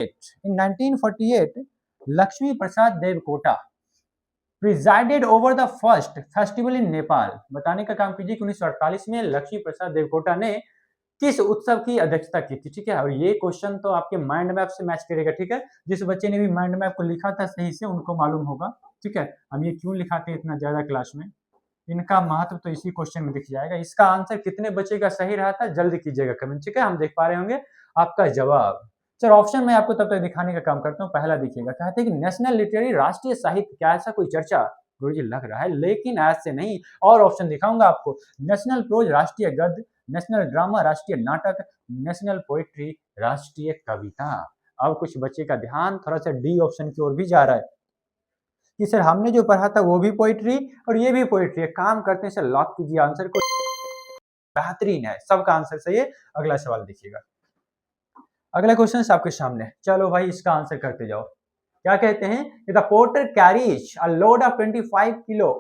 In 1948, Lakshmi Prasad Devkota presided over the first festival in Nepal. बताने का काम कीजिए कि 1948 में लक्ष्मी प्रसाद देवकोटा ने किस उत्सव की अध्यक्षता की थी। ठीक है, और ये क्वेश्चन तो आपके माइंड मैप से मैच करेगा। ठीक है, जिस बच्चे ने भी माइंड मैप को लिखा था सही से उनको मालूम होगा। ठीक है, हम ये क्यों लिखाते हैं इतना ज्यादा क्लास में, इनका महत्व तो इसी क्वेश्चन में दिख जाएगा। इसका आंसर कितने बच्चे का सही रहा था जल्द कीजिएगा कमेंट। ठीक है, हम देख पा रहे होंगे आपका जवाब। चलो ऑप्शन में आपको तब तक दिखाने का काम करता हूँ। पहला देखिएगा, कहते हैं कि नेशनल लिटरेरी, राष्ट्रीय साहित्य, क्या ऐसा कोई चर्चा? गुरुजी लग रहा है, लेकिन ऐसे नहीं। और ऑप्शन दिखाऊंगा आपको, नेशनल प्रोज, राष्ट्रीय गद्य, नेशनल ड्रामा, राष्ट्रीय नाटक, नेशनल पोएट्री, राष्ट्रीय कविता। अब कुछ बच्चे का ध्यान थोड़ा सा डी ऑप्शन की ओर भी जा रहा है कि सर हमने जो पढ़ा था वो भी पोएट्री और ये भी पोएट्री है। काम करते हैं सर, लॉक कीजिए आंसर को। बेहतरीन है, सबका आंसर सही है। अगला सवाल देखिएगा, अगला क्वेश्चन आपके सामने। चलो भाई इसका आंसर करते जाओ। क्या कहते हैं कि the porter carries a load of 25 kilo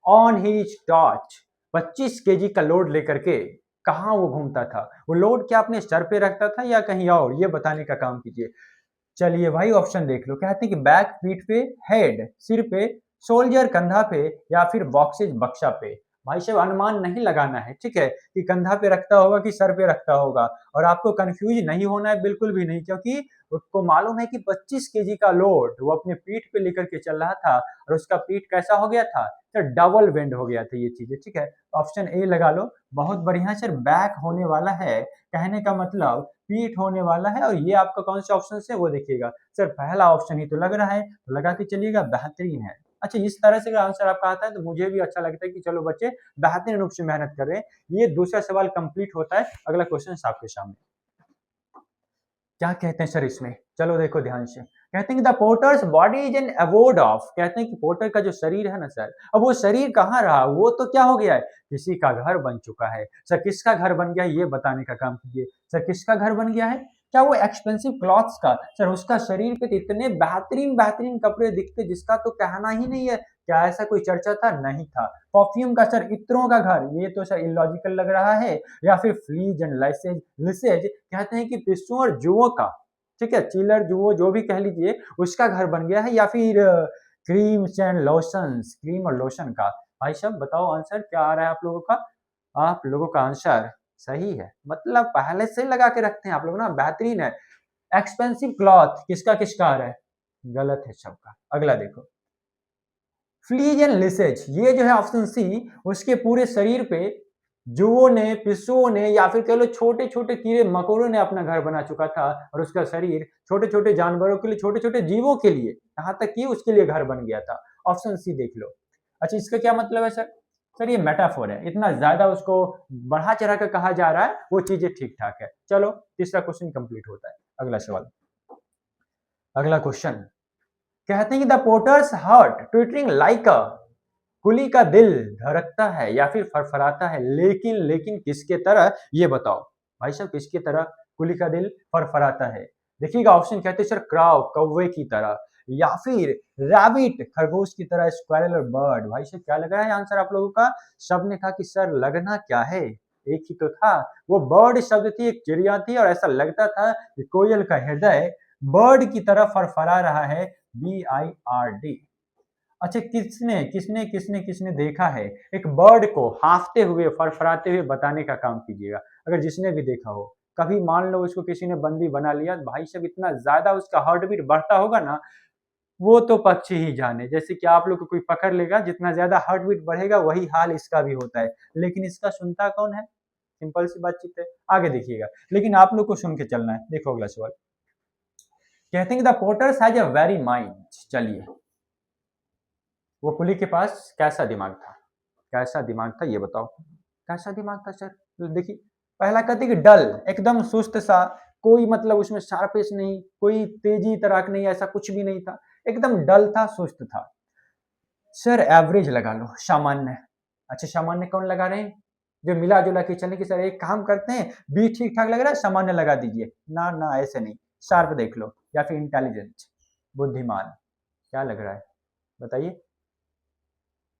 on his torch. 25 KG का लोड लेकर के कहां वो घूमता था? वो लोड क्या अपने सर पे रखता था या कहीं और, ये बताने का काम कीजिए। चलिए भाई ऑप्शन देख लो। कहते हैं कि बैक पीठ पे, हेड सिर पे, सोल्जर कंधा पे, या फिर बॉक्सेज बक्सा पे। भाई साहब अनुमान नहीं लगाना है, ठीक है, कि कंधा पे रखता होगा कि सर पे रखता होगा। और आपको कंफ्यूज नहीं होना है, बिल्कुल भी नहीं, क्योंकि उसको मालूम है कि 25 केजी का लोड वो अपने पीठ पे लेकर के चल रहा था और उसका पीठ कैसा हो गया था, तो डबल बेंड हो गया था ये चीजें। ठीक है, ऑप्शन ए लगा लो। बहुत बढ़िया सर, बैक होने वाला है, कहने का मतलब पीठ होने वाला है। और ये आपका कौन सा ऑप्शन से वो देखिएगा सर, पहला ऑप्शन ही तो लग रहा है, तो लगा के चलिएगा, बेहतरीन है। अच्छा, इस तरह से अगर आंसर आपका आता है तो मुझे भी अच्छा लगता है कि चलो बच्चे बेहतरीन रूप से मेहनत कर रहे हैं। ये दूसरा सवाल कंप्लीट होता है। अगला क्वेश्चन आपके सामने, क्या कहते हैं सर इसमें, चलो देखो ध्यान से। कहते हैं कि the porters body is an award of. कहते हैं कि पोर्टर का जो शरीर है ना सर, अब वो शरीर कहाँ रहा, वो तो क्या हो गया है, किसी का घर बन चुका है। सर किसका घर बन गया ये बताने का काम कीजिए। सर किसका घर बन गया है? क्या वो एक्सपेंसिव क्लॉथ्स का? सर उसका शरीर पे इतने बेहतरीन बेहतरीन कपड़े दिखते जिसका तो कहना ही नहीं है। क्या ऐसा कोई चर्चा था? नहीं था। परफ्यूम का सर, इत्रों का घर, ये तो सर इलॉजिकल लग रहा है। या फिर फ्लीज एंड लाइसेज लिसेज, कहते हैं कि पिस्सू और जुओं का, ठीक है, चिलर जुओ जो भी कह लीजिए, उसका घर बन गया है। या फिर क्रीम्स एंड लोशंस, क्रीम और लोशन का। भाई साहब बताओ आंसर क्या आ रहा है आप लोगों का? आप लोगों का आंसर सही है, मतलब पहले से लगा के रखते हैं आप लोग ना, बेहतरीन है। एक्सपेंसिव क्लॉथ किसका किसका आ रहा है? गलत है सबका। अगला देखो, फ्लीज एंड लिसेज, ये जो है ऑप्शन सी, उसके पूरे शरीर पे जुओं ने, पिस्सुओं ने, या फिर कह लो छोटे छोटे कीड़े मकोड़ों ने अपना घर बना चुका था। और उसका शरीर छोटे छोटे जानवरों के लिए, छोटे छोटे जीवों के लिए, यहाँ तक कि उसके लिए घर बन गया था। ऑप्शन सी देख लो। अच्छा, इसका क्या मतलब है सर? सर ये मेटाफोर है, इतना ज्यादा उसको बढ़ा चढ़ा कर कहा जा रहा है, वो चीजें ठीक ठाक है। चलो तीसरा क्वेश्चन कंप्लीट होता है। अगला सवाल, अगला क्वेश्चन। कहते हैं कि the porter's heart twittering like a, कुली का दिल धड़कता है या फिर फरफराता है, लेकिन लेकिन किसके तरह, ये बताओ भाई साहब, किसके तरह कुली का दिल फरफराता है? देखिएगा ऑप्शन, कहते हैं सर क्राउ, कौवे की तरह, या फिर रैबिट, खरगोश की तरह, स्क्वारल और बर्ड। भाई साहब क्या लग रहा है आंसर आप लोगों का? सब ने कहा कि सर लगना क्या है, एक ही तो था। वो बर्ड शब्द थी, एक चिड़िया थी, और ऐसा लगता था कि कोयल का हृदय बर्ड की तरह फरफरा रहा है, BIRD। अच्छा, किसने किसने किसने किसने देखा है एक बर्ड को हाफते हुए, फरफराते हुए, बताने का काम कीजिएगा। अगर जिसने भी देखा हो, कभी मान लो उसको किसी ने बंदी बना लिया, भाई साहब इतना ज्यादा उसका हार्ट बीट बढ़ता होगा ना, वो तो पक्षी ही जाने। जैसे कि आप लोग को कोई पकड़ लेगा, जितना ज्यादा हार्ट बीट बढ़ेगा वही हाल इसका भी होता है, लेकिन इसका सुनता कौन है? सिंपल सी बातचीत है। आगे देखिएगा, लेकिन आप लोग को सुन के चलना है। देखो अगला सवाल, कहते हैं the porters has a very mind. चलिए, वो कुली के पास कैसा दिमाग था, कैसा दिमाग था ये बताओ, कैसा दिमाग था सर? तो देखिए, पहला कहते कि डल, एकदम सुस्त सा, कोई मतलब उसमें शार्पेस नहीं, कोई तेजी तराक नहीं, ऐसा कुछ भी नहीं था, एकदम डल था, सुस्त था। सर एवरेज लगा लो, सामान्य। अच्छा, सामान्य कौन लगा रहे हैं? जो मिला जुला के चलने की, सर एक काम करते हैं, बी ठीक ठाक लग रहा है, सामान्य लगा दीजिए। ना ना ऐसे नहीं, शार्प देख लो, या फिर इंटेलिजेंट, बुद्धिमान, क्या लग रहा है बताइए?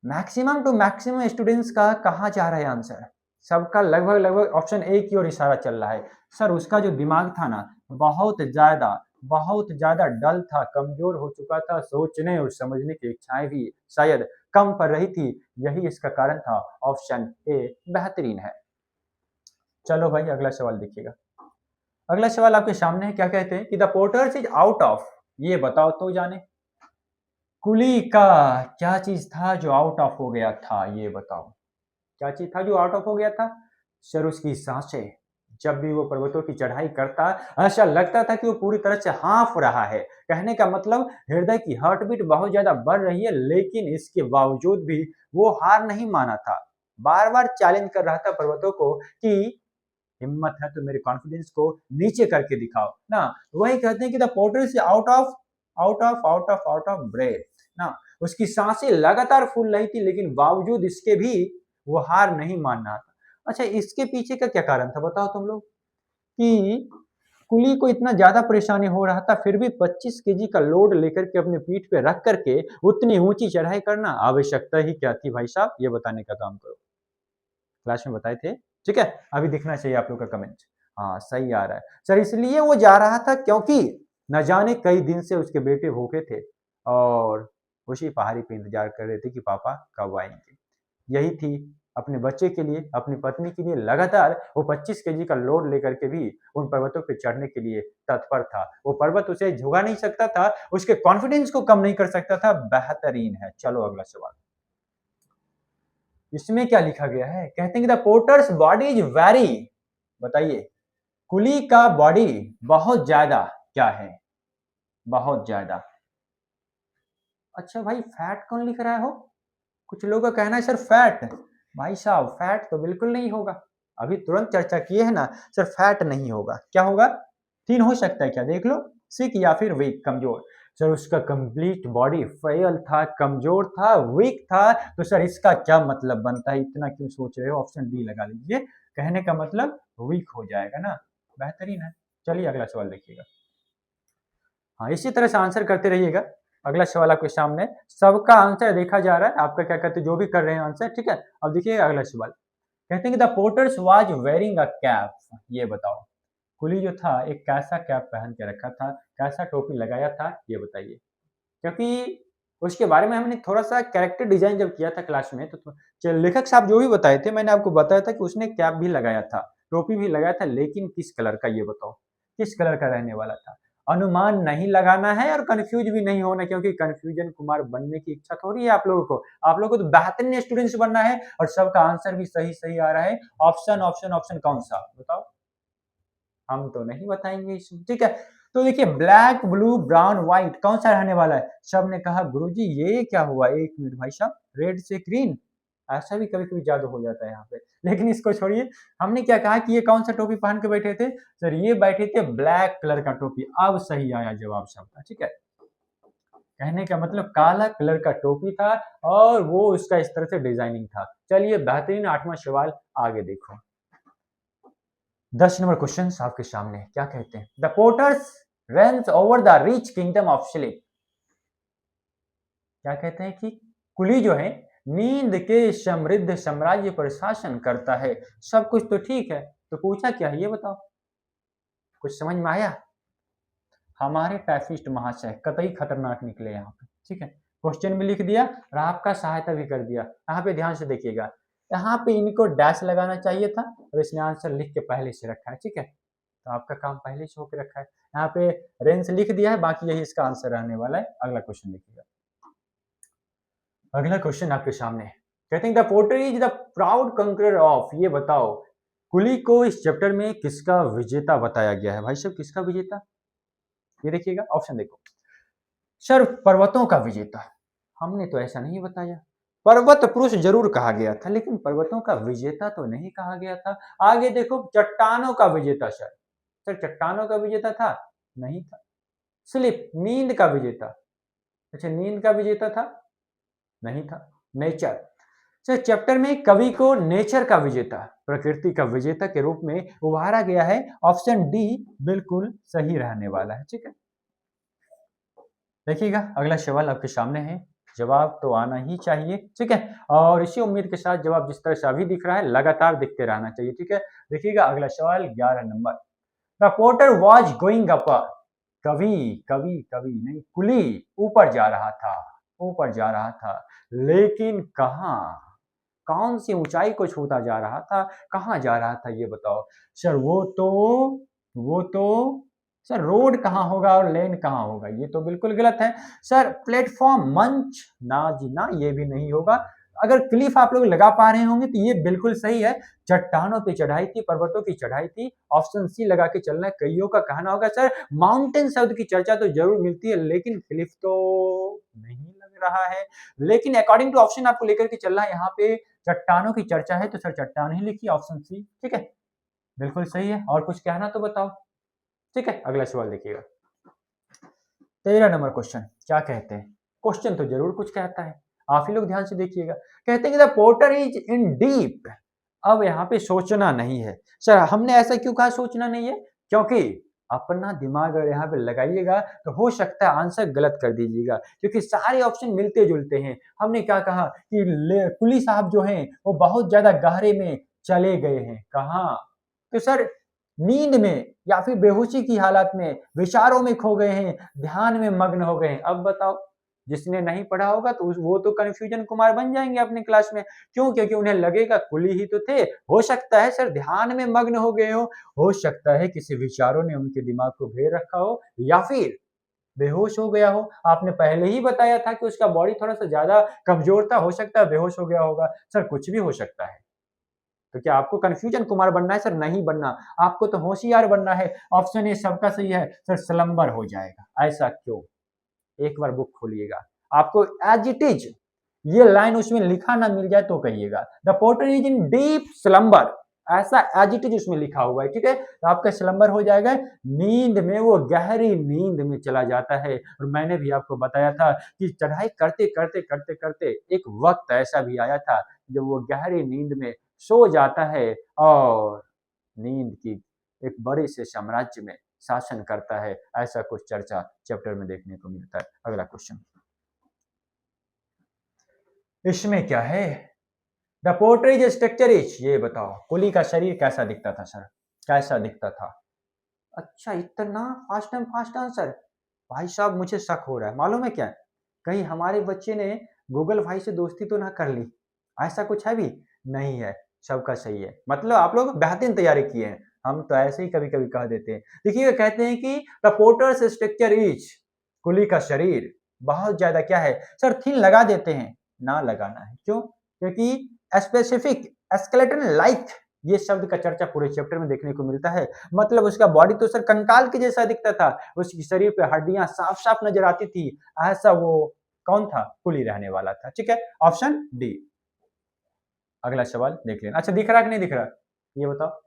मैक्सिमम टू मैक्सिमम स्टूडेंट्स का कहाँ जा रहा है आंसर? सबका लगभग लगभग ऑप्शन ए की ओर इशारा चल रहा है। सर उसका जो दिमाग था ना, बहुत ज्यादा बहुत ज्यादा डल था, कमजोर हो चुका था, सोचने और समझने की इच्छाएं भी शायद कम पड़ रही थी, यही इसका कारण था। ऑप्शन ए बेहतरीन है। चलो भाई अगला सवाल देखिएगा। अगला सवाल आपके सामने है, क्या कहते हैं कि the porters is out of, ये बताओ तो जाने। कुली का क्या चीज था जो आउट ऑफ हो गया था, ये बताओ। क्या चीज था जो आउट ऑफ हो गया था? सर उसकी सांसें। जब भी वो पर्वतों की चढ़ाई करता, ऐसा लगता था कि वो पूरी तरह से हाँफ रहा है। कहने का मतलब हृदय की हार्ट बीट बहुत ज्यादा बढ़ रही है, लेकिन इसके बावजूद भी वो हार नहीं माना था। बार बार चैलेंज कर रहा था पर्वतों को कि हिम्मत है तो मेरे कॉन्फिडेंस को नीचे करके दिखाओ ना। वही कहते हैं कि the porter is out of out of breath ना। उसकी सांसें लगातार फूल रही थी, लेकिन बावजूद इसके भी वो हार नहीं मानना था। अच्छा, इसके पीछे का क्या कारण था बताओ तुम लोग। कि कुली को इतना ज्यादा परेशानी हो रहा था, फिर भी 25 केजी का लोड लेकर के अपने पीठ पे रख करके उतनी ऊंची चढ़ाई करना आवश्यकता ही क्या थी भाई साहब, ये बताने का काम करो। क्लास में बताए थे, ठीक है। अभी दिखना चाहिए आप लोग का कमेंट। हाँ सही आ रहा है सर। इसलिए वो जा रहा था क्योंकि न जाने कई दिन से उसके बेटे भूखे थे और उसी पहाड़ी पे इंतजार कर रहे थे कि पापा कब आएंगे। यही थी अपने बच्चे के लिए, अपनी पत्नी के लिए लगातार वो 25 केजी का लोड लेकर के भी उन पर्वतों पे चढ़ने के लिए तत्पर था। वो पर्वत उसे झुका नहीं सकता था, उसके कॉन्फिडेंस को कम नहीं कर सकता था। बेहतरीन है। चलो अगला सवाल। इसमें क्या लिखा गया है? कहते हैं कि the porters body is very, बताइए कुली का बॉडी बहुत ज्यादा क्या है? बहुत ज्यादा। अच्छा भाई फैट कौन लिख रहा है हो? कुछ लोगों का कहना है सर फैट। भाई साहब फैट तो बिल्कुल नहीं होगा। अभी तुरंत चर्चा किए है ना सर, फैट नहीं होगा। क्या होगा? तीन हो सकता है क्या, देख लो। सिक या फिर वीक, कमजोर। सर उसका कंप्लीट बॉडी फेल था, कमजोर था, वीक था। तो सर इसका क्या मतलब बनता है, इतना क्यों सोच रहे हो? ऑप्शन डी लगा लीजिए। कहने का मतलब वीक हो जाएगा ना। बेहतरीन है। चलिए अगला सवाल देखिएगा। हाँ इसी तरह से आंसर करते रहिएगा। अगला सवाल आपके सामने, सबका आंसर देखा जा रहा है, आपका क्या कहते हैं जो भी कर रहे हैं आंसर, ठीक है। अब देखिए अगला सवाल। कहते हैं कि the porters was wearing a cap, ये बताओ कुली जो था एक कैसा कैप पहन के रखा था, कैसा टोपी लगाया था, ये बताइए। क्योंकि उसके बारे में हमने थोड़ा सा कैरेक्टर डिजाइन जब किया था क्लास में, तो लेखक साहब जो भी बताए थे, मैंने आपको बताया था कि उसने कैप भी लगाया था, टोपी भी लगाया था, लेकिन किस कलर का ये बताओ, किस कलर का रहने वाला था। अनुमान नहीं लगाना है और कंफ्यूज भी नहीं होना, क्योंकि कंफ्यूजन कुमार बनने की इच्छा थोड़ी है आप लोगों को। आप लोगों को तो बेहतरीन स्टूडेंट्स बनना है और सबका आंसर भी सही सही आ रहा है। ऑप्शन ऑप्शन ऑप्शन कौन सा बताओ? हम तो नहीं बताएंगे इसमें, ठीक है। तो देखिए ब्लैक ब्लू ब्राउन व्हाइट कौन सा रहने वाला है? सब ने कहा गुरुजी ये क्या हुआ, एक मिनट भाई साहब, रेड से ग्रीन, ऐसा भी कभी कभी जादू हो जाता है यहाँ पे। लेकिन इसको छोड़िए, हमने क्या कहा कि ये कौन सा टोपी पहन के बैठे थे? सर ये बैठे थे ब्लैक कलर का टोपी। अब सही आया जवाब सबका, ठीक है। कहने का मतलब काला कलर का टोपी था और वो उसका इस तरह से डिजाइनिंग था। चलिए बेहतरीन, 8वां सवाल आगे देखो। 10 नंबर क्वेश्चन आपके सामने, क्या कहते हैं? The porters Reigns over the rich kingdom of sleep. क्या कहते हैं कि कुली जो है नींद के समृद्ध साम्राज्य पर शासन करता है। सब कुछ तो ठीक है, तो पूछा क्या है ये बताओ। कुछ समझ में आया? हमारे पैफिस्ट महाशय कतई खतरनाक निकले यहाँ पे, ठीक है। क्वेश्चन भी लिख दिया और आपका सहायता भी कर दिया। यहाँ पे ध्यान से देखिएगा, यहाँ पे इनको डैश लगाना चाहिए था और इसने आंसर लिख के पहले से रखा है, ठीक है। तो आपका काम पहले से होकर रखा है। यहाँ पे रेंज लिख दिया है, बाकी यही इसका आंसर रहने वाला है। अगला क्वेश्चन देखिएगा। अगला क्वेश्चन आपके सामने, कहते हैं the porter is the proud conqueror of, ये बताओ कुली को इस चैप्टर में किसका विजेता बताया गया है? भाई साहब किसका विजेता? ये देखिएगा, ऑप्शन देखो। सर पर्वतों का विजेता, हमने तो ऐसा नहीं बताया। पर्वत पुरुष जरूर कहा गया था, लेकिन पर्वतों का विजेता तो नहीं कहा गया था। आगे देखो, चट्टानों का विजेता। सर सर चट्टानों का विजेता था? नहीं था। स्लिप, नींद का विजेता? अच्छा नींद का विजेता था? नहीं था। नेचर, सर चैप्टर में कवि को नेचर का विजेता, प्रकृति का विजेता के रूप में उभारा गया है। ऑप्शन डी बिल्कुल सही रहने वाला है, ठीक है। देखिएगा अगला सवाल आपके सामने है, जवाब तो आना ही चाहिए, ठीक है। और इसी उम्मीद के साथ जवाब जिस तरह से अभी दिख रहा है लगातार दिखते रहना चाहिए, ठीक है। देखिएगा अगला सवाल 11 number. The porter was going up, कभी कभी कभी नहीं, कुली ऊपर जा रहा था, ऊपर जा रहा था, लेकिन कहाँ, कौन सी ऊंचाई को छूता जा रहा था, कहाँ जा रहा था ये बताओ। सर वो तो सर रोड कहाँ होगा और लेन कहाँ होगा, ये तो बिल्कुल गलत है। सर प्लेटफॉर्म, मंच, ना जी ना, ये भी नहीं होगा। अगर क्लिफ आप लोग लगा पा रहे होंगे तो ये बिल्कुल सही है, चट्टानों पे चढ़ाई थी, पर्वतों की चढ़ाई थी। ऑप्शन सी लगा के चलना है। कईयों का कहना होगा सर माउंटेन शब्द की चर्चा तो जरूर मिलती है, लेकिन क्लिफ तो नहीं लग रहा है। लेकिन अकॉर्डिंग टू ऑप्शन आपको लेकर के चलना है, यहाँ पे चट्टानों की चर्चा है तो सर चट्टान ही लिखिए, ऑप्शन सी, ठीक है, बिल्कुल सही है। और कुछ कहना तो बताओ, ठीक है। अगला सवाल देखिएगा, 13 नंबर क्वेश्चन क्या कहते हैं। क्वेश्चन तो जरूर कुछ कहता है, आप ही लोग ध्यान से देखिएगा। कहते हैं कि the porter is in deep. अब यहाँ पे सोचना नहीं है। सर हमने ऐसा क्यों कहा सोचना नहीं है, क्योंकि अपना दिमाग अगर यहाँ पे लगाइएगा तो हो सकता है आंसर गलत कर दीजिएगा, क्योंकि सारे ऑप्शन मिलते जुलते हैं। हमने क्या कहा कि कुली साहब जो हैं वो बहुत ज्यादा गहरे में चले गए हैं। कहाँ, तो सर नींद में या फिर बेहोशी की हालत में, विचारों में खो गए हैं, ध्यान में मग्न हो गए हैं। अब बताओ, जिसने नहीं पढ़ा होगा तो वो तो कंफ्यूजन कुमार बन जाएंगे अपने क्लास में। क्यों, क्योंकि उन्हें लगेगा कुली ही तो थे। हो सकता है सर ध्यान में मग्न हो गए हो सकता है किसी विचारों ने उनके दिमाग को घेर रखा हो, या फिर बेहोश हो गया हो। आपने पहले ही बताया था कि उसका बॉडी थोड़ा सा ज्यादा कमजोर था, हो सकता है बेहोश हो गया होगा। सर कुछ भी हो सकता है। तो क्या आपको कंफ्यूजन कुमार बनना है? सर नहीं बनना, आपको तो होशियार बनना है। ऑप्शन ए सबका सही है सर, स्लम्बर हो जाएगा। ऐसा क्यों, एक बार बुक खोलिएगा, आपको एज इट इज ये लाइन उसमें लिखा ना मिल जाए तो कहिएगा, the porter is in deep slumber, ऐसा एज इट इज उसमें लिखा हुआ है, ठीक है। तो आपका स्लम्बर हो जाएगा, नींद में, वो गहरी नींद में चला जाता है। और मैंने भी आपको बताया था कि चढ़ाई करते करते करते करते एक वक्त ऐसा भी आया था जब वो गहरी नींद में सो जाता है और नींद की एक बड़े से साम्राज्य में शासन करता है। ऐसा कुछ चर्चा चैप्टर में देखने को मिलता है। अगला क्वेश्चन, इसमें क्या है, द पोर्ट्रेज स्ट्रक्चर इज, ये बताओ कुली का शरीर कैसा दिखता था सर, कैसा दिखता था। अच्छा इतना फास्ट एंड फास्ट आंसर, भाई साहब मुझे शक हो रहा है, मालूम है क्या, कहीं हमारे बच्चे ने गूगल भाई से दोस्ती तो ना कर ली, ऐसा कुछ है भी नहीं है। सबका सही है, मतलब आप लोग बेहतरीन तैयारी किए हैं, हम तो ऐसे ही कभी कभी कह देते हैं। देखिए कहते हैं कि द पोर्टर्स स्ट्रक्चर इज, कुली का शरीर बहुत ज्यादा क्या है सर, थिन लगा देते हैं, ना लगाना है। क्यों, क्योंकि स्पेसिफिक स्केलेटन लाइक, ये शब्द का चर्चा पूरे चैप्टर में देखने को मिलता है। मतलब उसका बॉडी तो सर कंकाल के जैसा दिखता था, उसकी शरीर पे हड्डियां साफ साफ नजर आती थी। ऐसा वो कौन था, कुली रहने वाला था, ठीक है, ऑप्शन डी। अगला सवाल देख लेना। अच्छा दिख रहा है कि नहीं दिख रहा, ये बताओ।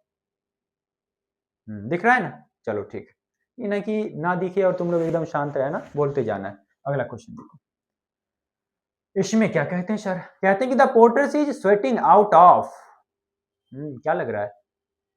दिख रहा है ना, चलो ठीक है। ये ना कि ना दिखे और तुम लोग एकदम शांत रहे ना, बोलते जाना है। अगला क्वेश्चन देखो, इसमें क्या कहते हैं सर, कहते हैं कि the porter is sweating out of, क्या लग रहा है,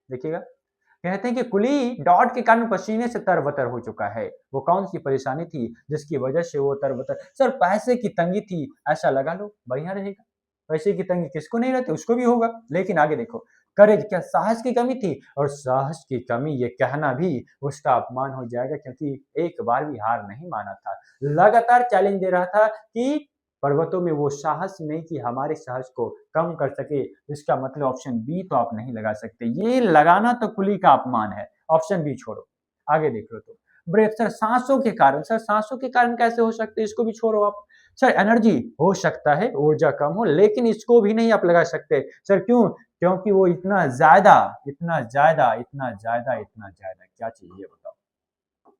देखिएगा। कहते हैं कि कुली डॉट के कारण पसीने से तरबतर हो चुका है। वो कौन सी परेशानी थी जिसकी वजह से वो तरबतर, सर पैसे की तंगी थी, ऐसा लगा लो, बढ़िया रहेगा। पैसे की तंगी किसको नहीं रहती, उसको भी होगा। लेकिन आगे देखो, करेज, क्या साहस की कमी थी, और साहस की कमी ये कहना भी उसका अपमान हो जाएगा, क्योंकि एक बार भी हार नहीं माना था, लगातार चैलेंज दे रहा था कि पर्वतों में वो साहस नहीं कि हमारे साहस को कम कर सके। इसका मतलब ऑप्शन बी तो आप नहीं लगा सकते, ये लगाना तो कुली का अपमान है। ऑप्शन बी छोड़ो, आगे देख लो। तो ब्रेक सर सांसों के कारण, सर सांसों के कारण कैसे हो सकते, इसको भी छोड़ो आप। सर एनर्जी, हो सकता है ऊर्जा कम हो, लेकिन इसको भी नहीं आप लगा सकते। सर क्यों, क्योंकि वो इतना ज्यादा इतना ज्यादा इतना ज्यादा इतना ज्यादा क्या चीज ये बताओ,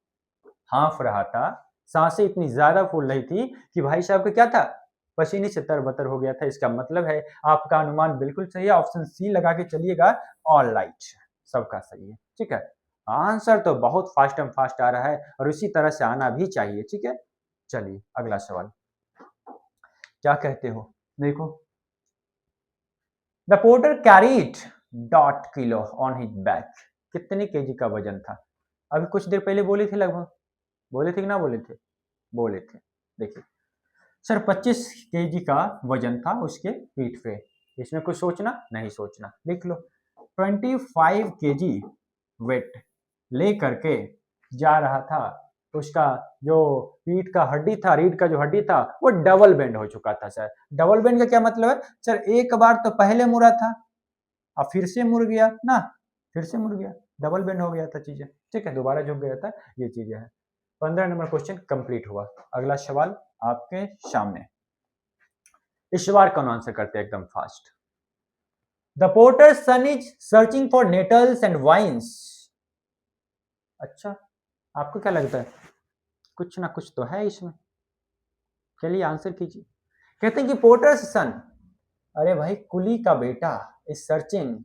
हाँफ रहा था, सांसें इतनी ज्यादा फूल रही थी कि भाई साहब को क्या था, पसीने से तरबतर हो गया था। इसका मतलब है आपका अनुमान बिल्कुल सही है, ऑप्शन सी लगा के चलिएगा, ऑल राइट, सबका सही है, ठीक है। आंसर तो बहुत फास्ट एंड फास्ट आ रहा है और इसी तरह से आना भी चाहिए, ठीक है। चलिए अगला सवाल क्या कहते हो, देखो, the porter carried dot kilo on his back, कितने केजी का वजन था, अभी कुछ देर पहले बोले थे, लगभग बोले थे कि ना बोले थे, बोले थे। देखिए सर 25 केजी का वजन था उसके पीठ पे, इसमें कुछ सोचना नहीं सोचना, लिख लो। 25 केजी वेट ले करके जा रहा था उसका जो पीठ का हड्डी था, रीढ़ का जो हड्डी था वो डबल बेंड हो चुका था सर। डबल बेंड का क्या मतलब है सर? एक बार तो पहले मुड़ा था और फिर से मुड़ गया ना, फिर से मुड़ गया, डबल बेंड हो गया था चीजें, ठीक है, दोबारा झुक गया था, ये चीजें है। 15 नंबर क्वेश्चन कंप्लीट हुआ। अगला सवाल आपके सामने, इस सवाल का आंसर करते हैं एकदम fast. The porter's son is searching for nettles and vines. अच्छा, आपको क्या लगता है? कुछ ना कुछ तो है इसमें, चलिए आंसर कीजिए। कहते हैं कि पोर्टर्स सन, अरे भाई कुली का बेटा इस सर्चिंग,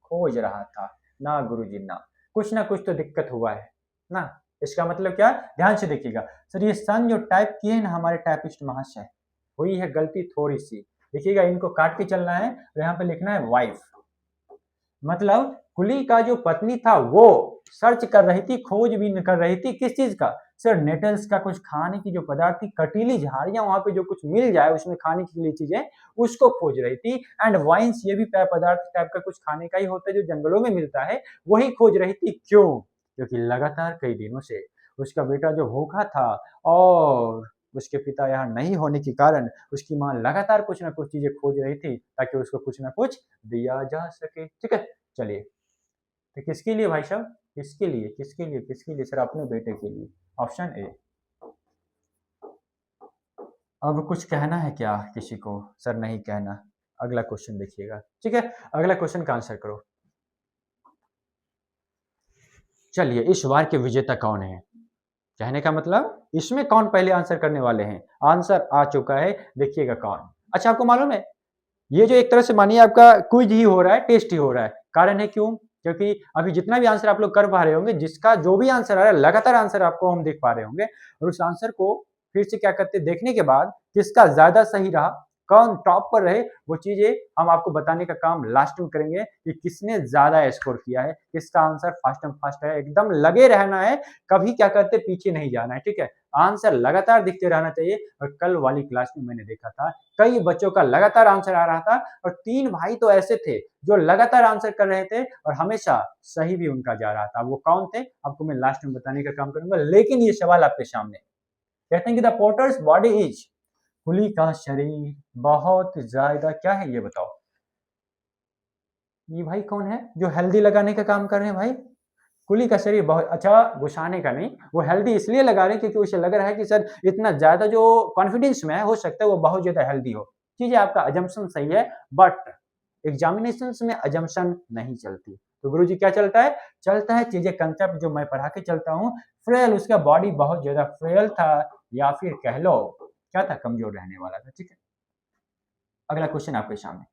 खोज रहा था ना गुरुजी ना, कुछ ना कुछ तो दिक्कत हुआ है ना। इसका मतलब क्या? ध्यान से देखिएगा सर, ये सन जो टाइप किए हैं ना हमारे टाइपिस्ट महाशय, हुई है गलती थोड़ी सी। देखिएगा इनको काट के चलना है और यहाँ पे लिखना है वाइफ, मतलब कुली का जो पत्नी था वो सर्च कर रही थी, खोजबीन कर रही थी किस चीज का सर? नेटल्स का, कुछ खाने की जो पदार्थ थी, कटीली झाड़ियां, वहां पे जो कुछ मिल जाए उसमें खाने के लिए चीजें, उसको खोज रही थी। एंड वाइन्स, ये भी पेय पदार्थ टाइप का कुछ खाने का ही होता है जो जंगलों में मिलता है, वही खोज रही थी। क्यों? क्योंकि लगातार कई दिनों से उसका बेटा जो भूखा था और उसके पिता यहाँ नहीं होने के कारण उसकी माँ लगातार कुछ ना कुछ चीजें खोज रही थी ताकि उसको कुछ ना कुछ दिया जा सके, ठीक है। चलिए, तो किसके लिए भाई साहब? किसके लिए, किसके लिए, किसके लिए सर? अपने बेटे के लिए, ऑप्शन ए। अब कुछ कहना है क्या किसी को? सर नहीं कहना। अगला क्वेश्चन देखिएगा, ठीक है, अगला क्वेश्चन का आंसर करो। चलिए, इस बार के विजेता कौन है? कहने का मतलब इसमें कौन पहले आंसर करने वाले हैं? आंसर आ चुका है, देखिएगा कौन। अच्छा, आपको मालूम है ये जो एक तरह से मानिए आपका क्विज ही हो रहा है, टेस्ट ही हो रहा है। कारण है क्यों? क्योंकि अभी जितना भी आंसर आप लोग कर पा रहे होंगे, जिसका जो भी आंसर आ रहा है, लगातार आंसर आपको हम देख पा रहे होंगे, और उस आंसर को फिर से क्या करते, देखने के बाद किसका ज्यादा सही रहा, कौन टॉप पर रहे, वो चीजें हम आपको बताने का काम लास्ट में करेंगे कि किसने ज्यादा स्कोर किया है, किसका आंसर फास्ट एंड फास्ट है। एकदम लगे रहना है, कभी क्या करते पीछे नहीं जाना है, ठीक है। आंसर लगातार दिखते रहना चाहिए। और कल वाली क्लास में मैंने देखा था कई बच्चों का लगातार आंसर आ रहा था, और 3 भाई तो ऐसे थे जो लगातार आंसर कर रहे थे और हमेशा सही भी उनका जा रहा था। वो कौन थे आपको मैं लास्ट में बताने का काम करूंगा, लेकिन ये सवाल आपके सामने। कहते हैं कि द पोर्टर्स बॉडी इज, कुली का शरीर बहुत ज्यादा क्या है ये बताओ। ये भाई कौन है जो हेल्दी लगाने का काम कर रहे हैं भाई? कुली का शरीर बहुत अच्छा, गुस्साने का नहीं, वो हेल्दी इसलिए लगा रहे हैं क्योंकि उसे लग रहा है कि सर इतना ज्यादा जो कॉन्फिडेंस में है, हो सकता है वो बहुत ज्यादा हेल्दी हो। चीजें आपका अजम्पशन सही है, बट एग्जामिनेशन में अजम्पशन नहीं चलती। तो गुरुजी क्या चलता है? चलता है चीजें कंसेप्ट जो मैं पढ़ा के चलता हूँ। फ्रेल, उसका बॉडी बहुत ज्यादा फ्रेल था, या फिर कह लो क्या था, कमजोर रहने वाला था, ठीक है। अगला क्वेश्चन आपके सामने।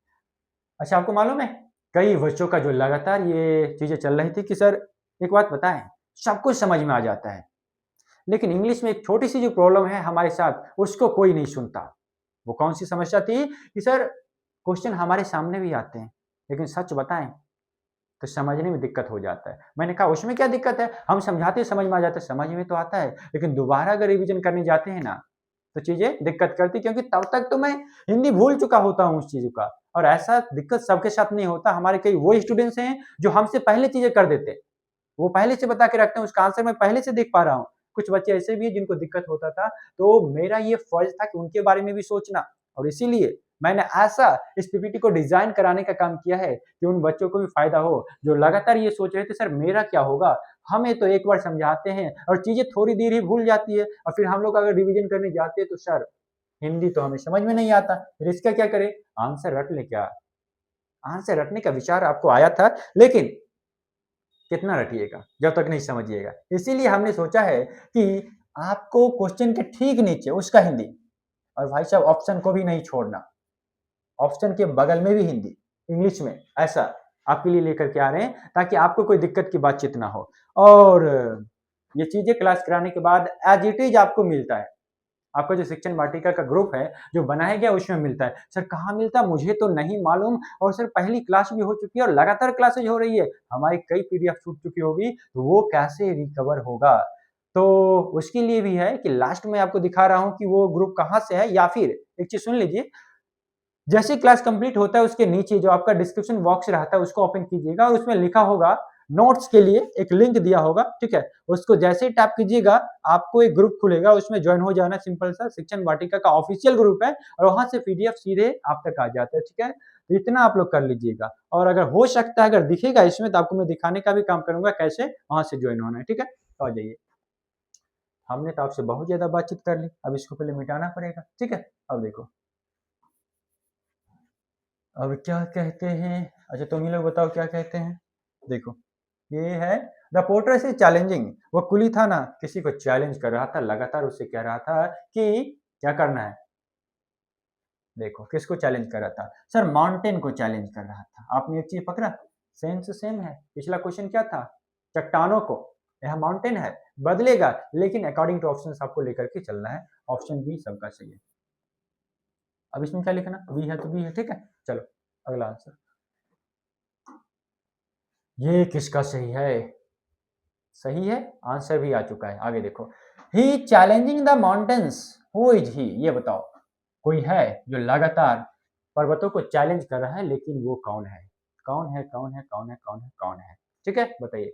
अच्छा, आपको मालूम है कई बच्चों का जो लगातार ये चीजें चल रही थी कि सर एक बात बताएं, सब कुछ समझ में आ जाता है, लेकिन इंग्लिश में एक छोटी सी जो प्रॉब्लम है हमारे साथ, उसको कोई नहीं सुनता। वो कौन सी समस्या थी कि सर क्वेश्चन हमारे सामने भी आते हैं, लेकिन सच बताएं तो समझने में दिक्कत हो जाता है। मैंने कहा उसमें क्या दिक्कत है, हम समझाते समझ में आ जाता है, समझ में तो आता है, लेकिन दोबारा अगर रिवीजन करने जाते हैं ना तो चीजें दिक्कत करती, क्योंकि तब तक तो मैं हिंदी भूल चुका होता हूँ उस चीज का। और ऐसा दिक्कत सबके साथ नहीं होता, हमारे कई वो स्टूडेंट्स हैं जो हमसे पहले चीजें कर देते हैं, वो पहले से बता के रखते हैं, उसका आंसर मैं पहले से देख पा रहा हूँ। कुछ बच्चे ऐसे भी हैं जिनको दिक्कत होता था, तो मेरा ये फर्ज था कि उनके बारे में भी सोचना, और इसीलिए मैंने ऐसा इस पीपीटी को डिजाइन कराने का काम किया है कि उन बच्चों को भी फायदा हो जो लगातार ये सोच रहे थे सर मेरा क्या होगा। हमें तो एक बार समझाते हैं और चीजें थोड़ी देर ही भूल जाती है, और फिर हम लोग अगर रिवीजन करने जाते हैं तो सर हिंदी तो हमें समझ में नहीं आता, फिर इसका क्या करें, आंसर रट ले क्या। आंसर रटने का विचार आपको आया था, लेकिन कितना रटिएगा जब तक नहीं समझिएगा। इसीलिए हमने सोचा है कि आपको क्वेश्चन के ठीक नीचे उसका हिंदी, और भाई साहब ऑप्शन को भी नहीं छोड़ना, ऑप्शन के बगल में भी हिंदी इंग्लिश में, ऐसा आपके लिए लेकर के आ रहे हैं ताकि आपको कोई दिक्कत की बातचीत ना हो। और ये चीजें क्लास कराने के बाद एज इट इज आपको मिलता है, आपका जो शिक्षण वाटिका का ग्रुप है जो बनाया गया उसमें मिलता है। सर कहाँ मिलता है मुझे तो नहीं मालूम, और सर पहली क्लास भी हो चुकी है और लगातार क्लासेज हो रही है, हमारी कई पीडीएफ छूट चुकी होगी, तो वो कैसे रिकवर होगा। तो उसके लिए भी है कि लास्ट में आपको दिखा रहा हूं कि वो ग्रुप कहाँ से है, या फिर एक चीज सुन लीजिए, जैसे क्लास कंप्लीट होता है उसके नीचे जो आपका डिस्क्रिप्शन बॉक्स रहता है उसको ओपन कीजिएगा और उसमें लिखा होगा नोट्स के लिए एक लिंक दिया होगा, ठीक है, उसको जैसे ही टैप कीजिएगा आपको एक ग्रुप खुलेगा, उसमें ज्वाइन हो जाना, सिंपल सा शिक्षण वाटिका का ऑफिशियल ग्रुप है और वहां से पीडीएफ सीधे आप तक आ जाता है, ठीक है। तो इतना आप लोग कर लीजिएगा और अगर हो सकता है अगर दिखेगा इसमें तो आपको मैं दिखाने का भी काम करूंगा कैसे वहां से ज्वाइन होना है, ठीक है। तो आ जाइए, हमने तो आपसे बहुत ज्यादा बातचीत कर ली, अब इसको पहले मिटाना पड़ेगा, ठीक है। अब देखो अब क्या कहते हैं, अच्छा तुम ही लोग बताओ क्या कहते हैं। देखो ये है द पोर्ट्रेस इज चैलेंजिंग, वो कुली था ना किसी को चैलेंज कर रहा था, लगातार उससे कह रहा था कि क्या करना है। देखो किसको चैलेंज कर रहा था, सर माउंटेन को चैलेंज कर रहा था। आपने एक चीज पकड़ा, सेम से सेम है। पिछला क्वेश्चन क्या था, चट्टानों को, यह माउंटेन है, बदलेगा लेकिन अकॉर्डिंग टू ऑप्शन आपको लेकर के चलना है। ऑप्शन बी सबका सही है। अब इसमें क्या लिखना, बी है तो बी है, ठीक है। चलो अगला आंसर, ये किसका सही है, सही है, आंसर भी आ चुका है। आगे देखो, he challenging the mountains, who is he, ये बताओ कोई है जो लगातार पर्वतों को चैलेंज कर रहा है, लेकिन वो कौन है, कौन है कौन है कौन है कौन है कौन है, ठीक है बताइए।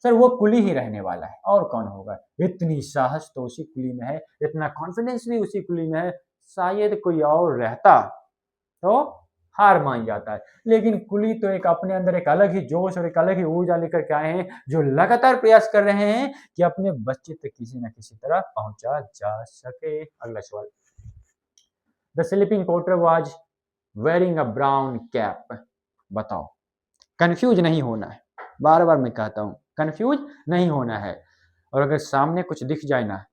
सर वो कुली ही रहने वाला है, और कौन होगा, इतनी साहस तो उसी कुली में है, इतना कॉन्फिडेंस भी उसी कुली में है, शायद कोई और रहता तो हार मान जाता है। लेकिन कुली तो एक अपने अंदर एक अलग ही जोश और एक अलग ही ऊर्जा लेकर के आए हैं, जो लगातार प्रयास कर रहे हैं कि अपने बच्चे तक किसी न किसी तरह पहुंचा जा सके। अगला सवाल, the sleeping porter was wearing a brown cap, बताओ, कंफ्यूज नहीं होना है, बार बार मैं कहता हूं कंफ्यूज नहीं होना है, और अगर सामने कुछ दिख जाए ना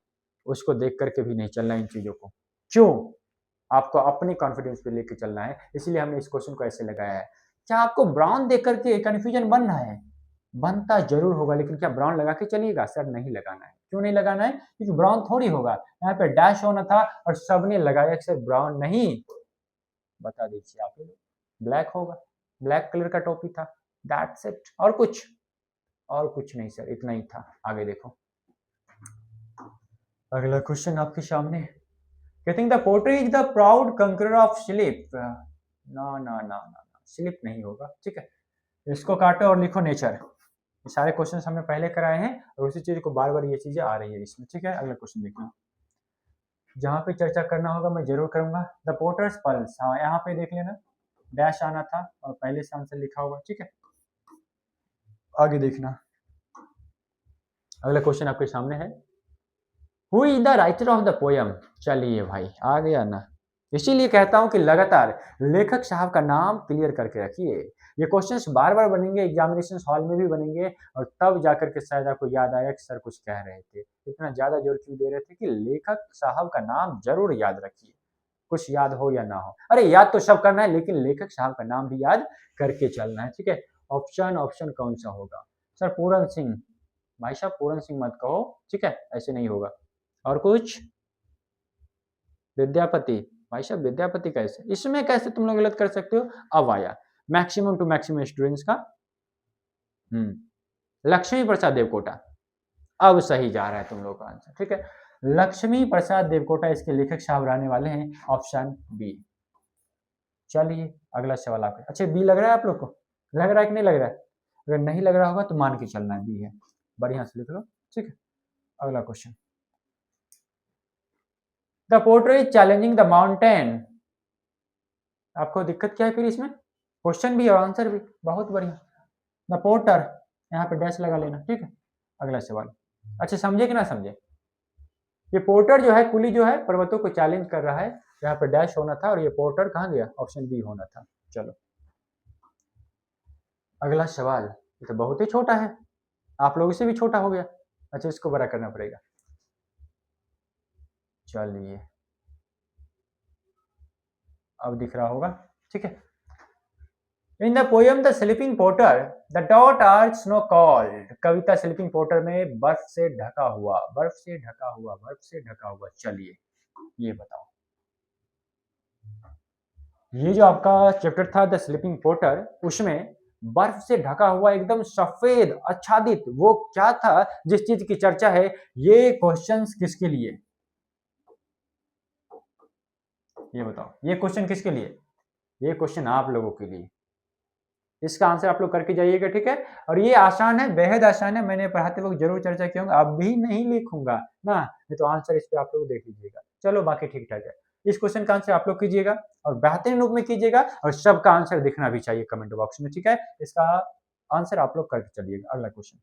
उसको देख करके भी नहीं चलना इन चीजों को, क्यों, आपको अपने कॉन्फिडेंस पे लेके चलना है, इसलिए हमने इस क्वेश्चन को ऐसे लगाया है। क्या आपको ब्राउन देख करके कंफ्यूजन बन रहा है, बनता जरूर होगा, लेकिन क्या ब्राउन लगा के चलिएगा, सर नहीं लगाना है। क्यों नहीं लगाना है, क्योंकि ब्राउन थोड़ी होगा, यहाँ पे डैश होना था और सबने लगाया सर ब्राउन नहीं, बता दीजिए आप, ब्लैक होगा, ब्लैक कलर का टोपी था, दैट्स इट, और कुछ नहीं सर, इतना ही था। आगे देखो, अगला क्वेश्चन आपके सामने, कहते हैं the porter is the proud conqueror of slip, ना ना ना ना, स्लिप नहीं होगा, ठीक है। इसको काटो और लिखो नेचर। ये सारे क्वेश्चन हमने पहले कराए हैं और उसी चीज को बार बार ये चीजें आ रही है इसमें, ठीक है। अगला क्वेश्चन देखना, जहाँ पे चर्चा करना होगा मैं जरूर करूंगा। द पोर्टर्स पल्स, हाँ यहाँ पे देख लेना, डैश आना था और पहले से आंसर लिखा होगा, ठीक है। आगे देखना, अगला क्वेश्चन आपके सामने है, who is the writer of the poem, चलिए भाई आ गया ना, इसीलिए कहता हूं कि लगातार लेखक साहब का नाम क्लियर करके रखिए। ये क्वेश्चंस बार बार बनेंगे, एग्जामिनेशन हॉल में भी बनेंगे, और तब जाकर के शायद आपको याद आया कि सर कुछ कह रहे थे, इतना ज्यादा जोर क्यों दे रहे थे कि लेखक साहब का नाम जरूर याद रखिए, कुछ याद हो या ना हो, अरे याद तो सब करना है लेकिन लेखक साहब का नाम भी याद करके चलना है, ठीक है। ऑप्शन ऑप्शन कौन सा होगा, सर पूरन सिंह, भाई साहब पूरन सिंह मत कहो, ठीक है, ऐसे नहीं होगा। और कुछ, विद्यापति, भाई साहब विद्यापति कैसे, इसमें कैसे तुम लोग गलत कर सकते हो। अब आया मैक्सिमम टू मैक्सिमम स्टूडेंट्स का, लक्ष्मी प्रसाद देवकोटा, अब सही जा रहा है तुम लोग का आंसर, ठीक है। लक्ष्मी प्रसाद देवकोटा इसके लेखक साहब रहने वाले हैं, ऑप्शन बी। चलिए अगला सवाल आपका, अच्छा बी लग रहा है आप लोग को, लग रहा है कि नहीं लग रहा है, अगर नहीं लग रहा होगा तो मान के चलना है बी है, बढ़िया से लिख लो, ठीक है। अगला question, the porter is challenging the mountain, आपको दिक्कत क्या है फिर इसमें, क्वेश्चन भी और आंसर भी, बहुत बढ़िया। द पोर्टर, यहाँ पे डैश लगा लेना, ठीक है। अगला सवाल, अच्छा समझे कि ना समझे, ये पोर्टर जो है, कुली जो है पर्वतों को चैलेंज कर रहा है, यहाँ पे डैश होना था और ये पोर्टर कहाँ गया, ऑप्शन बी होना था। चलो अगला सवाल, ये तो बहुत ही छोटा है, आप लोगों से भी छोटा हो गया, अच्छा इसको बड़ा करना पड़ेगा। चलिए अब दिख रहा होगा, ठीक है। In the poem the sleeping porter the dot are snow called, Kavita sleeping porter में बर्फ से ढका हुआ, बर्फ से ढका हुआ, बर्फ से ढका हुआ, चलिए ये बताओ, ये जो आपका चैप्टर था द स्लीपिंग पोर्टर, उसमें बर्फ से ढका हुआ एकदम सफेद आच्छादित वो क्या था जिस चीज की चर्चा है, ये क्वेश्चंस किसके लिए, ये बताओ, ये क्वेश्चन किसके लिए, ये क्वेश्चन आप लोगों के लिए, इसका आंसर आप लोग करके जाइएगा, ठीक है। और ये आसान है, बेहद आसान है, मैंने पढ़ाते वक्त जरूर चर्चा किया होगा, अब भी नहीं लिखूंगा ना, नहीं तो आंसर इस पे आप लोग देख लीजिएगा। चलो बाकी ठीक ठाक है। इस क्वेश्चन का आंसर आप लोग कीजिएगा और बेहतरीन रूप में कीजिएगा, और सबका आंसर दिखना भी चाहिए कमेंट बॉक्स में, ठीक है। इसका आंसर आप लोग करके चलिएगा। अगला क्वेश्चन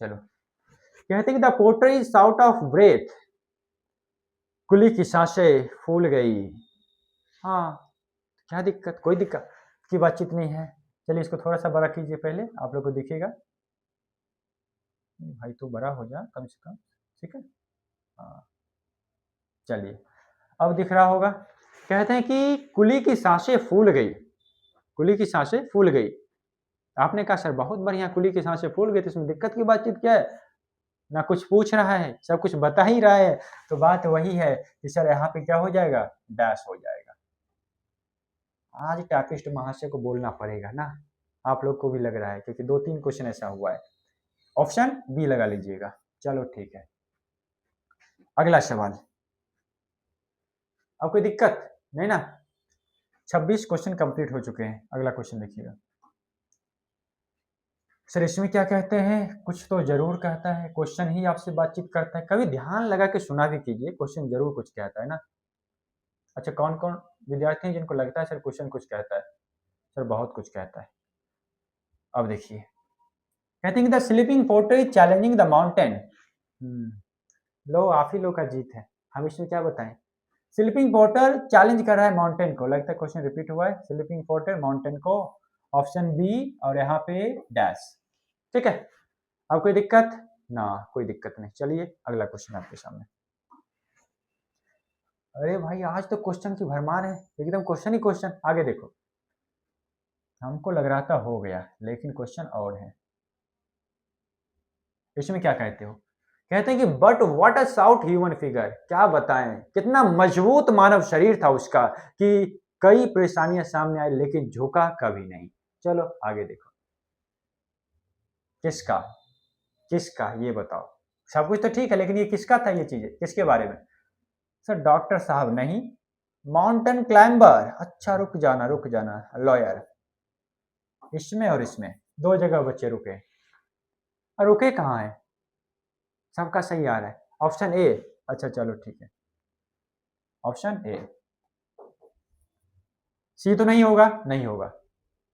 चलो, कहते हैं कि the porter is out of breath, कुली की सांसें फूल गई। हाँ, क्या दिक्कत, कोई दिक्कत की बातचीत नहीं है। चलिए इसको थोड़ा सा बड़ा कीजिए, पहले आप लोग को दिखेगा। भाई तो बड़ा हो जा कम से कम, ठीक है। हाँ चलिए अब दिख रहा होगा। कहते हैं कि कुली की सांसें फूल गई, कुली की सांसें फूल गई। आपने कहा सर बहुत बढ़िया, कुली की सांसें फूल गई तो इसमें दिक्कत की बातचीत क्या है, ना कुछ पूछ रहा है, सब कुछ बता ही रहा है। तो बात वही है कि सर यहाँ पे क्या हो जाएगा, डैश हो जाएगा। आज टाइपिस्ट महाशय को बोलना पड़ेगा ना, आप लोग को भी लग रहा है, क्योंकि 2-3 क्वेश्चन ऐसा हुआ है। ऑप्शन बी लगा लीजिएगा। चलो ठीक है, अगला सवाल। अब कोई दिक्कत नहीं ना, 26 क्वेश्चन कंप्लीट हो चुके हैं। अगला क्वेश्चन देखिएगा। सर इसमें क्या कहते हैं, कुछ तो जरूर कहता है, क्वेश्चन ही आपसे बातचीत करता है। कभी ध्यान लगा के सुना भी कीजिए, क्वेश्चन जरूर कुछ कहता है ना। अच्छा, कौन कौन विद्यार्थी हैं जिनको लगता है सर क्वेश्चन कुछ कहता है? सर बहुत कुछ कहता है। अब देखिए, कहते हैं the sleeping porter is challenging the mountain. लो आप ही लोग का जीत है, हम इसमें क्या बताएं। स्लीपिंग पोर्टर चैलेंज कर रहा है माउंटेन को, लगता है क्वेश्चन रिपीट हुआ है। स्लीपिंग पोर्टर माउंटेन को, ऑप्शन बी, और यहाँ पे डैश, ठीक है। अब कोई दिक्कत ना, कोई दिक्कत नहीं। चलिए अगला क्वेश्चन आपके सामने। अरे भाई आज तो क्वेश्चन की भरमार है, एकदम क्वेश्चन ही क्वेश्चन। आगे देखो, हमको लग रहा था हो गया, लेकिन क्वेश्चन और है। इसमें क्या कहते हो, कहते हैं कि but what a stout human figure, क्या बताएं कितना मजबूत मानव शरीर था उसका, कि कई परेशानियां सामने आई लेकिन झुका कभी नहीं। चलो आगे देखो, किसका किसका ये बताओ। सब कुछ तो ठीक है, लेकिन ये किसका था, ये चीजें किसके बारे में। सर डॉक्टर साहब नहीं, माउंटेन क्लाइंबर। अच्छा रुक जाना, लॉयर। इसमें और इसमें दो जगह बच्चे रुके, और रुके कहाँ है, सबका सही आ रहा है। ऑप्शन ए, अच्छा चलो ठीक है, ऑप्शन ए। सी तो नहीं होगा, नहीं होगा।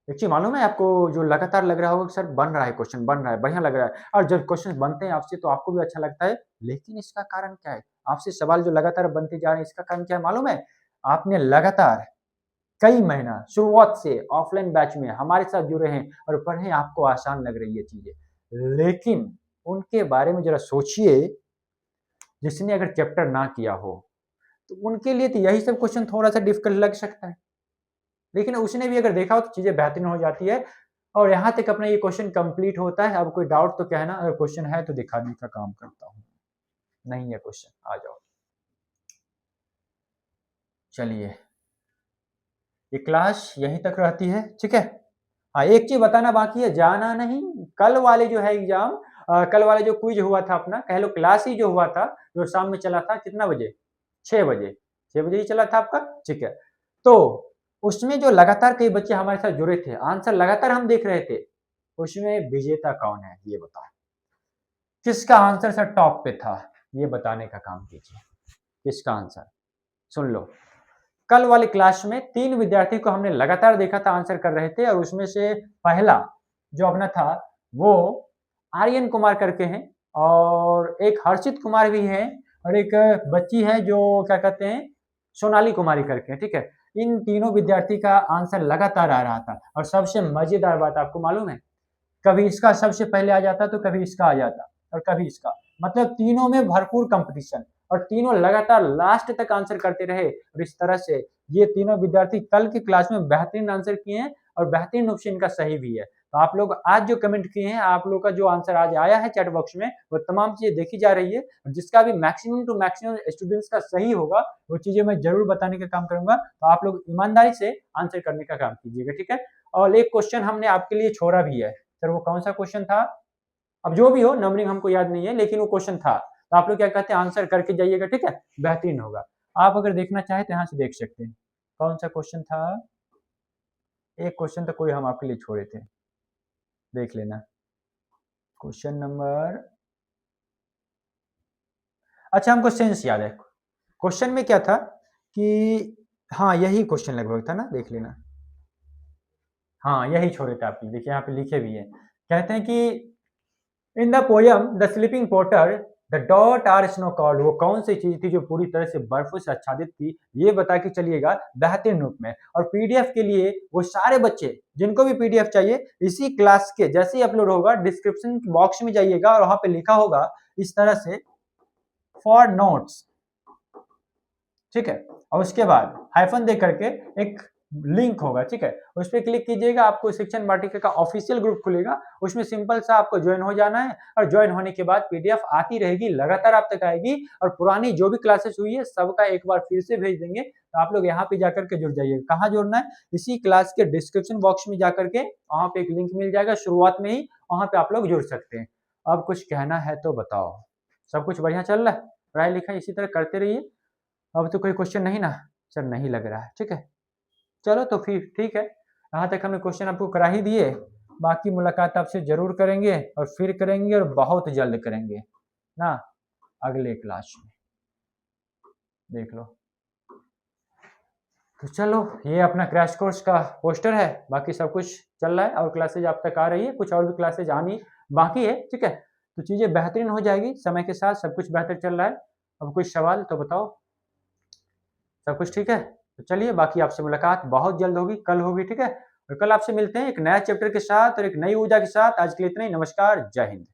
एक चीज मालूम है आपको, जो लगातार लग रहा होगा सर बन रहा है क्वेश्चन, बन रहा है, बढ़िया लग रहा है, और जब क्वेश्चन बनते हैं आपसे तो आपको भी अच्छा लगता है, लेकिन इसका कारण क्या है, आपसे सवाल जो लगातार बनते जा रहे हैं, इसका कारण क्या है मालूम है। आपने लगातार कई महीना शुरुआत से ऑफलाइन बैच में हमारे साथ जुड़े हैं और पढ़े, आपको आसान लग रही है चीजें, लेकिन उनके बारे में जरा सोचिए, जिसने अगर चैप्टर ना किया हो तो उनके लिए तो यही सब क्वेश्चन थोड़ा सा डिफिकल्ट लग सकता है, लेकिन उसने भी अगर देखा हो तो चीजें बेहतरीन हो जाती है। और यहाँ तक अपना ये क्वेश्चन कंप्लीट होता है। अब कोई डाउट तो कहना, अगर क्वेश्चन है तो दिखाने का काम करता हूँ, नहीं है क्वेश्चन आ जाओ। चलिए ये क्लास यहीं तक रहती है, ठीक है। हाँ एक चीज बताना बाकी है, जाना नहीं, कल वाले जो है एग्जाम, कल वाले जो क्विज हुआ था अपना, कह लो क्लास ही जो हुआ था, जो शाम में चला था, कितना बजे, 6 बजे, 6 बजे ही चला था आपका, ठीक है। तो उसमें जो लगातार कई बच्चे हमारे साथ जुड़े थे, आंसर लगातार हम देख रहे थे, उसमें विजेता कौन है ये बताओ, किसका आंसर सर टॉप पे था, ये बताने का काम कीजिए, किसका आंसर। सुन लो, कल वाले क्लास में 3 विद्यार्थी को हमने लगातार देखा था आंसर कर रहे थे, और उसमें से पहला जो अपना था वो आर्यन कुमार करके हैं, और एक हर्षित कुमार भी है, और एक बच्ची है जो क्या कहते हैं सोनाली कुमारी करके हैं, ठीक है। इन तीनों विद्यार्थी का आंसर लगातार आ रहा था, और सबसे मजेदार बात आपको मालूम है, कभी इसका सबसे पहले आ जाता तो कभी इसका आ जाता, और कभी इसका, मतलब तीनों में भरपूर कंपटीशन, और तीनों लगातार लास्ट तक आंसर करते रहे, और इस तरह से ये तीनों विद्यार्थी कल की क्लास में बेहतरीन आंसर किए हैं, और बेहतरीन ऑप्शन इनका सही भी है। तो आप लोग आज जो कमेंट किए हैं, आप लोग का जो आंसर आज आया है चैट बॉक्स में, वो तमाम चीजें देखी जा रही है, और जिसका भी मैक्सिमम टू मैक्सिमम स्टूडेंट्स का सही होगा, वो चीजें मैं जरूर बताने का काम करूंगा। तो आप लोग ईमानदारी से आंसर करने का काम कीजिएगा, ठीक है। और एक क्वेश्चन हमने आपके लिए छोड़ा भी है सर, वो कौन सा क्वेश्चन था, अब जो भी हो नंबरिंग हमको याद नहीं है, लेकिन वो क्वेश्चन था, तो आप लोग क्या कहते हैं आंसर करके जाइएगा, ठीक है, बेहतरीन होगा। आप अगर देखना चाहें तो यहाँ से देख सकते हैं, कौन सा क्वेश्चन था, एक क्वेश्चन तो कोई हम आपके लिए छोड़े थे, देख लेना। क्वेश्चन नंबर, अच्छा हमको सेंस याद है। क्वेश्चन में क्या था कि हाँ यही क्वेश्चन लगभग था ना, देख लेना। हाँ यही छोड़े थे आपके, देखिए यहाँ पे लिखे भी है। कहते हैं कि in the poem the sleeping porter the dot are snow called, वो कौन सी चीज थी जो पूरी तरह से बर्फों से आच्छादित थी, ये बता के चलिएगा बेहतरीन रूप में। और पीडीएफ के लिए वो सारे बच्चे जिनको भी पीडीएफ चाहिए, इसी क्लास के जैसे ही अपलोड होगा डिस्क्रिप्शन बॉक्स में जाइएगा और वहां पे लिखा होगा इस तरह से फॉर नोट्स, ठीक है। और उसके बाद हाइफन दे करके एक लिंक होगा, ठीक है, उस पर क्लिक कीजिएगा, आपको शिक्षण वाटिका का ऑफिशियल ग्रुप खुलेगा, उसमें सिंपल सा आपको ज्वाइन हो जाना है। और ज्वाइन होने के बाद पीडीएफ आती रहेगी, लगातार आप तक आएगी, और पुरानी जो भी क्लासेस हुई है सबका एक बार फिर से भेज देंगे। तो आप लोग यहाँ पे जाकर के जुड़ जाइएगा। कहाँ जुड़ना है, इसी क्लास के डिस्क्रिप्शन बॉक्स में जाकर के वहां पे एक लिंक मिल जाएगा शुरुआत में ही, वहां पे आप लोग जुड़ सकते हैं। अब कुछ कहना है तो बताओ, सब कुछ बढ़िया चल रहा है, पढ़ाई लिखाई इसी तरह करते रहिए। अब तो कोई क्वेश्चन नहीं ना, सर नहीं लग रहा है, ठीक है, चलो तो फिर ठीक है, यहाँ तक हमने क्वेश्चन आपको करा ही दिए, बाकी मुलाकात आपसे जरूर करेंगे और फिर करेंगे और बहुत जल्द करेंगे ना, अगले क्लास में, देख लो। तो चलो ये अपना क्रैश कोर्स का पोस्टर है, बाकी सब कुछ चल रहा है और क्लासेज आप तक आ रही है, कुछ और भी क्लासेज आनी बाकी है, ठीक है। तो चीज़ें बेहतरीन हो जाएगी समय के साथ, सब कुछ बेहतर चल रहा है। अब कोई सवाल तो बताओ, सब कुछ ठीक है? तो चलिए बाकी आपसे मुलाकात बहुत जल्द होगी, कल होगी, ठीक है। और कल आपसे मिलते हैं एक नया चैप्टर के साथ और एक नई ऊर्जा के साथ। आज के लिए इतना ही, नमस्कार, जय हिंद।